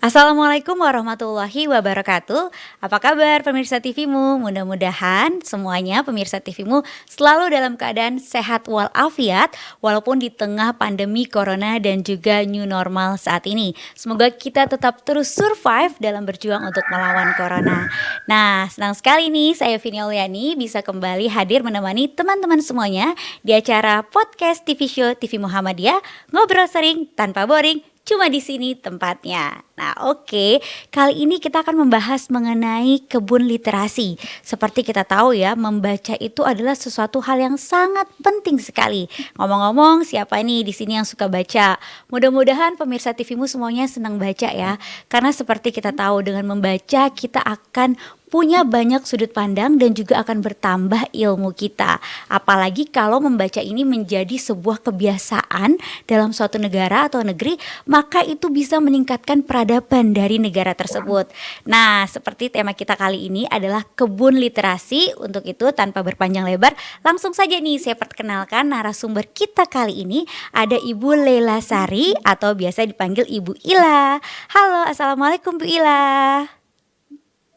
Assalamualaikum warahmatullahi wabarakatuh. Apa kabar pemirsa TV-mu? Mudah-mudahan semuanya pemirsa TV-mu selalu dalam keadaan sehat walafiat walaupun di tengah pandemi corona dan juga new normal saat ini. Semoga kita tetap terus survive dalam berjuang untuk melawan corona. Nah, senang sekali nih saya Vini Auliani bisa kembali hadir menemani teman-teman semuanya di acara podcast TV Show TV Muhammadiyah, ngobrol sering tanpa boring. Cuma di sini tempatnya. Nah, oke. Kali ini kita akan membahas mengenai kebun literasi. Seperti kita tahu ya, membaca itu adalah sesuatu hal yang sangat penting sekali. Ngomong-ngomong, siapa nih di sini yang suka baca? Mudah-mudahan pemirsa TV-mu semuanya senang baca ya. Karena seperti kita tahu, dengan membaca kita akan punya banyak sudut pandang dan juga akan bertambah ilmu kita. Apalagi kalau membaca ini menjadi sebuah kebiasaan dalam suatu negara atau negeri, maka itu bisa meningkatkan peradaban dari negara tersebut. Nah, seperti tema kita kali ini adalah kebun literasi. Untuk itu tanpa berpanjang lebar, langsung saja nih saya perkenalkan narasumber kita kali ini. Ada Ibu Lela Sari atau biasa dipanggil Ibu Ila. Halo, Assalamualaikum Bu Ila.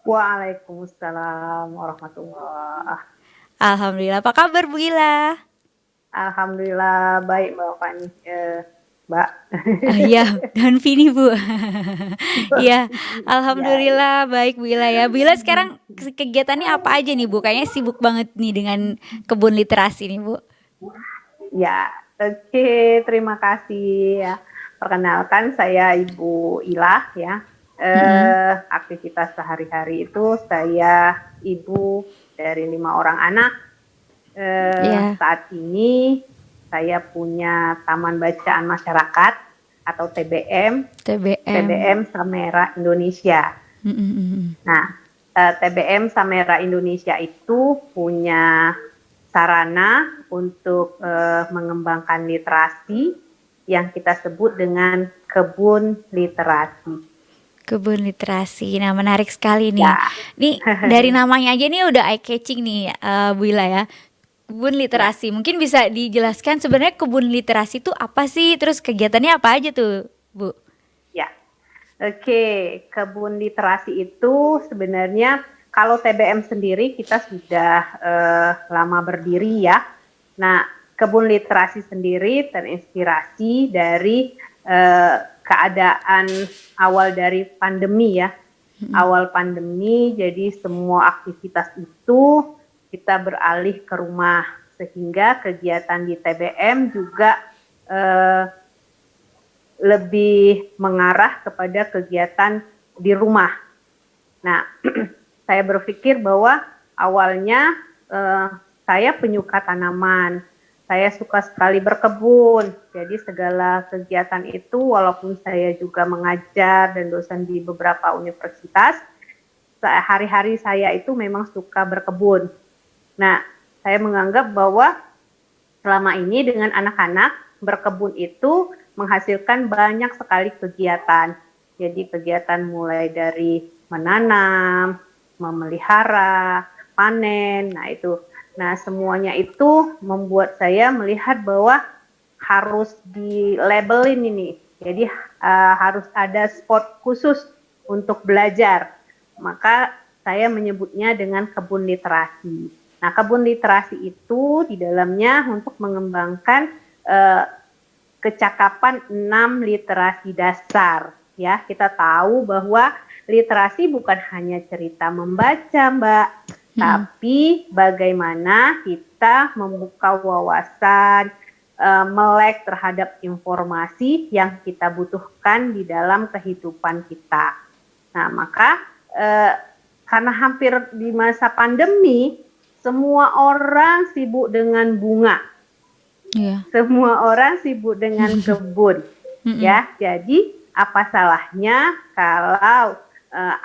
Waalaikumsalam warahmatullah. Alhamdulillah, apa kabar Bu Ila? Alhamdulillah baik Mbak Fani. Mbak. Iya, dan Vini Bu. Iya, Ya, alhamdulillah baik Bu Ila ya. Bu Ila sekarang kegiatannya apa aja nih Bu? Kayaknya sibuk banget nih dengan kebun literasi nih Bu. ya, oke, terima kasih ya. Perkenalkan saya Ibu Ilah ya. Mm-mm. Aktivitas sehari-hari itu saya ibu dari 5 orang anak. Iya, Saat ini saya punya Taman Bacaan Masyarakat atau TBM, TBM. TBM Samera Indonesia. Mm-mm. Nah, TBM Samera Indonesia itu punya sarana untuk mengembangkan literasi yang kita sebut dengan kebun literasi. Kebun literasi. Nah, menarik sekali nih. Ya, Nih dari namanya aja nih udah eye catching nih Bu Ila ya. Kebun ya, literasi. Mungkin bisa dijelaskan sebenarnya kebun literasi itu apa sih? Terus kegiatannya apa aja tuh, Bu? ya. Oke, kebun literasi itu sebenarnya kalau TBM sendiri kita sudah lama berdiri ya. Nah, kebun literasi sendiri terinspirasi dari keadaan awal dari pandemi ya. Awal pandemi, jadi semua aktivitas itu kita beralih ke rumah sehingga kegiatan di TBM juga lebih mengarah kepada kegiatan di rumah. Nah, saya berpikir bahwa awalnya saya penyuka tanaman, saya suka sekali berkebun. Jadi segala kegiatan itu, walaupun saya juga mengajar dan dosen di beberapa universitas, hari-hari saya itu memang suka berkebun. Nah, saya menganggap bahwa selama ini dengan anak-anak berkebun itu menghasilkan banyak sekali kegiatan. Jadi kegiatan mulai dari menanam, memelihara, panen, nah itu. Nah, semuanya itu membuat saya melihat bahwa harus di-labelin ini. Jadi harus ada spot khusus untuk belajar. Maka saya menyebutnya dengan kebun literasi. Nah, kebun literasi itu di dalamnya untuk mengembangkan kecakapan 6 literasi dasar. Ya, kita tahu bahwa literasi bukan hanya cerita membaca, Mbak, tapi bagaimana kita membuka wawasan, melek terhadap informasi yang kita butuhkan di dalam kehidupan kita. Nah, maka karena hampir di masa pandemi, semua orang sibuk dengan bunga. Iya. Semua orang sibuk dengan kebun. Ya, jadi apa salahnya kalau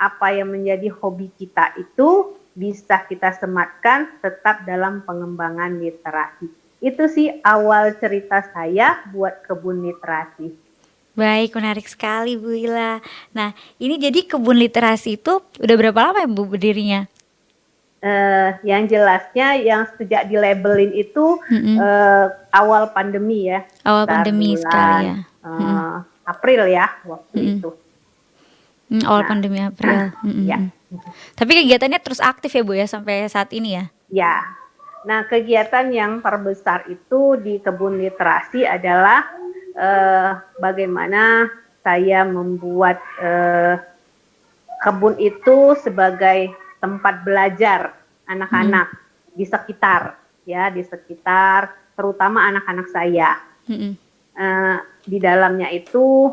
apa yang menjadi hobi kita itu bisa kita sematkan tetap dalam pengembangan literasi. Itu sih awal cerita saya buat kebun literasi. Baik, menarik sekali Bu Ila. Nah, ini jadi kebun literasi itu udah berapa lama ya Bu berdirinya? Yang jelasnya yang sejak dilabelin itu awal pandemi ya, Awal sekitar pandemi sekali bulan ya. April ya waktu itu. Awal Nah, pandemi April. ya, Tapi kegiatannya terus aktif ya Bu ya sampai saat ini ya? ya. Nah, kegiatan yang terbesar itu di kebun literasi adalah bagaimana saya membuat kebun itu sebagai tempat belajar anak-anak di sekitar, ya, di sekitar, terutama anak-anak saya. Di dalamnya itu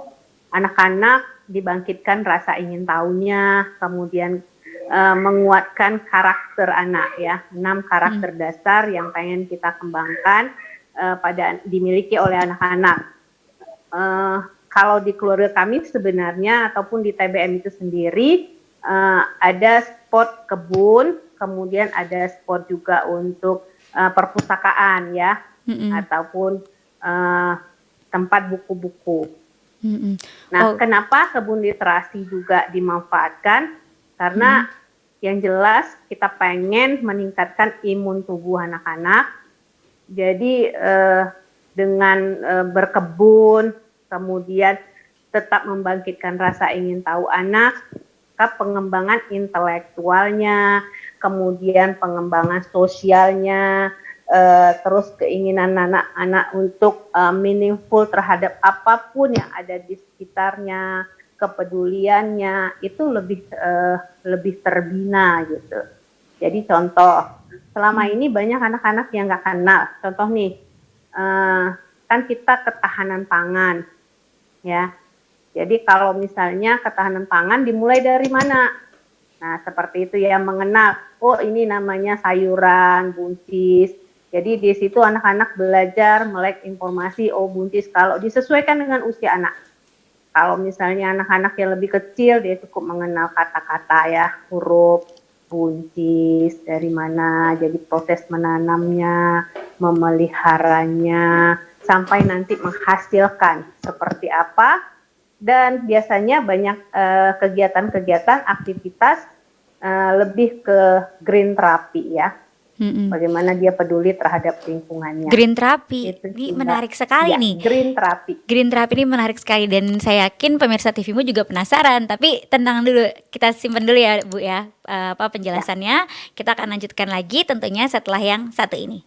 anak-anak dibangkitkan rasa ingin tahunya, kemudian menguatkan karakter anak, ya, 6 karakter dasar yang pengen kita kembangkan dimiliki oleh anak-anak. Kalau di keluarga kami sebenarnya ataupun di TBM itu sendiri ada spot kebun, kemudian ada spot juga untuk perpustakaan, ya, ataupun tempat buku-buku. Nah, kenapa kebun literasi juga dimanfaatkan? Karena yang jelas kita pengen meningkatkan imun tubuh anak-anak. Jadi dengan berkebun, kemudian tetap membangkitkan rasa ingin tahu anak, pengembangan intelektualnya, kemudian pengembangan sosialnya, terus keinginan anak-anak untuk meaningful terhadap apapun yang ada di sekitarnya, kepeduliannya itu lebih terbina gitu. Jadi contoh, selama ini banyak anak-anak yang nggak kenal. Contoh nih, kan kita ketahanan pangan, ya. Jadi kalau misalnya ketahanan pangan dimulai dari mana? Nah, seperti itu ya, mengenal, oh ini namanya sayuran, buncis. Jadi di situ anak-anak belajar melek informasi, oh buncis, kalau disesuaikan dengan usia anak. Kalau misalnya anak-anak yang lebih kecil, dia cukup mengenal kata-kata, ya, huruf, buncis, dari mana, jadi proses menanamnya, memeliharanya, sampai nanti menghasilkan seperti apa. Dan biasanya banyak kegiatan-kegiatan, aktivitas lebih ke green therapy, ya. Bagaimana dia peduli terhadap lingkungannya. Green therapy, Itu ini juga, menarik sekali ya, nih. green therapy. Green therapy ini menarik sekali dan saya yakin pemirsa TVmu juga penasaran. Tapi tenang dulu, kita simpan dulu ya Bu ya penjelasannya. Kita akan lanjutkan lagi tentunya setelah yang satu ini.